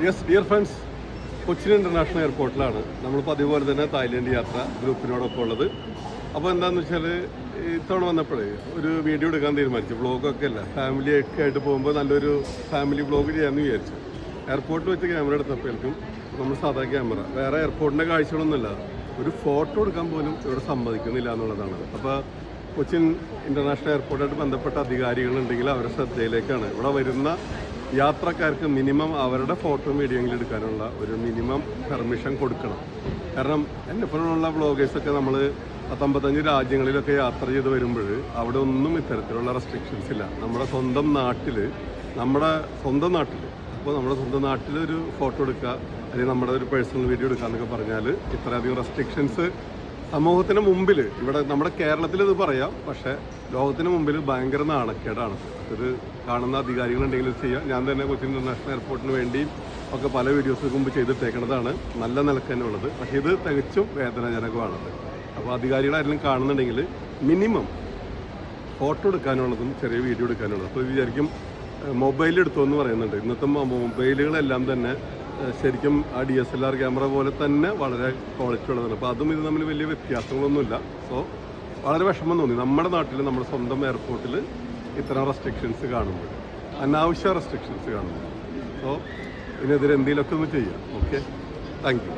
Yes dear friends, Cochin international എയർപോർട്ടിലാണ് നമ്മളിപ്പോൾ അതുപോലെ തന്നെ തായ്ലൻഡ് യാത്ര ഗ്രൂപ്പിനോടൊപ്പം ഉള്ളത്. അപ്പോൾ എന്താണെന്ന് വെച്ചാൽ ഇത്തവണ വന്നപ്പോഴേ ഒരു വീഡിയോ എടുക്കാൻ തീരുമാനിച്ചു. വ്ളോഗൊക്കെ അല്ല, ഫാമിലിയൊക്കെ ആയിട്ട് പോകുമ്പോൾ നല്ലൊരു ഫാമിലി വ്ളോഗ് ചെയ്യാമെന്ന് വിചാരിച്ചു. എയർപോർട്ടിൽ വെച്ച് ക്യാമറ എടുത്തപ്പോഴേക്കും നമ്മൾ സാധാ ക്യാമറ, വേറെ എയർപോർട്ടിൻ്റെ കാഴ്ചകളൊന്നുമില്ല, ഒരു ഫോട്ടോ എടുക്കാൻ പോലും ഇവിടെ സമ്മതിക്കുന്നില്ല എന്നുള്ളതാണ്. അപ്പോൾ കൊച്ചിൻ ഇൻ്റർനാഷണൽ എയർപോർട്ടായിട്ട് ബന്ധപ്പെട്ട അധികാരികളുണ്ടെങ്കിൽ അവരുടെ ശ്രദ്ധയിലേക്കാണ് ഇവിടെ വരുന്ന യാത്രക്കാർക്ക് മിനിമം അവരുടെ ഫോട്ടോ വീഡിയോയെങ്കിലും എടുക്കാനുള്ള ഒരു മിനിമം പെർമിഷൻ കൊടുക്കണം. കാരണം എന്നെപ്പോലുള്ള വ്ളോഗേഴ്സൊക്കെ നമ്മൾ 55 രാജ്യങ്ങളിലൊക്കെ യാത്ര ചെയ്ത് വരുമ്പോൾ അവിടെ ഒന്നും ഇത്തരത്തിലുള്ള റെസ്ട്രിക്ഷൻസ് ഇല്ല. നമ്മുടെ സ്വന്തം നാട്ടിൽ അപ്പോൾ നമ്മുടെ സ്വന്തം നാട്ടിൽ ഒരു ഫോട്ടോ എടുക്കുക അല്ലെങ്കിൽ നമ്മുടെ ഒരു പേഴ്സണൽ വീഡിയോ എടുക്കുക എന്നൊക്കെ പറഞ്ഞാൽ ഇത്രയധികം റെസ്ട്രിക്ഷൻസ് സമൂഹത്തിന് മുമ്പിൽ, ഇവിടെ നമ്മുടെ കേരളത്തിൽ ഇത് പറയാം, പക്ഷേ ലോകത്തിന് മുമ്പിൽ ഭയങ്കര നാണക്കേടാണ്. ഇത് കാണുന്ന അധികാരികളുണ്ടെങ്കിൽ ചെയ്യാം. ഞാൻ തന്നെ കൊച്ചിൻ ഇൻ്റർനാഷണൽ എയർപോർട്ടിന് വേണ്ടി ഒക്കെ പല വീഡിയോസ് മുമ്പ് ചെയ്തിട്ടേക്കുന്നതാണ്, നല്ല നിലക്ക് തന്നെ ഉള്ളത്. പക്ഷേ ഇത് തികച്ചും വേദനാജനകമാണത്. അപ്പോൾ അധികാരികളാരെങ്കിലും കാണുന്നുണ്ടെങ്കിൽ മിനിമം ഫോട്ടോ എടുക്കാനുള്ളതും ചെറിയ വീഡിയോ എടുക്കാനുള്ളതും. അപ്പോൾ വിചാരിക്കും മൊബൈൽ എടുത്തോ എന്ന് പറയുന്നുണ്ട്. ഇന്നത്തെ മൊബൈലുകളെല്ലാം തന്നെ ശരിക്കും ആ DSLR ക്യാമറ പോലെ തന്നെ വളരെ ക്വാളിറ്റി ഉള്ളതാണ്. അപ്പോൾ അതും ഇത് തമ്മിൽ വലിയ വ്യത്യാസങ്ങളൊന്നുമില്ല. സോ വളരെ വിഷമം തോന്നി നമ്മുടെ നാട്ടിൽ, നമ്മുടെ സ്വന്തം എയർപോർട്ടിൽ ഇത്തരം റെസ്ട്രിക്ഷൻസ് കാണുമ്പോൾ, അനാവശ്യ റെസ്ട്രിക്ഷൻസ് കാണുമ്പോൾ. സോ ഇതിനെതിരെ എന്തെങ്കിലുമൊക്കെ ഒന്ന് ചെയ്യാം. Okay, thank you.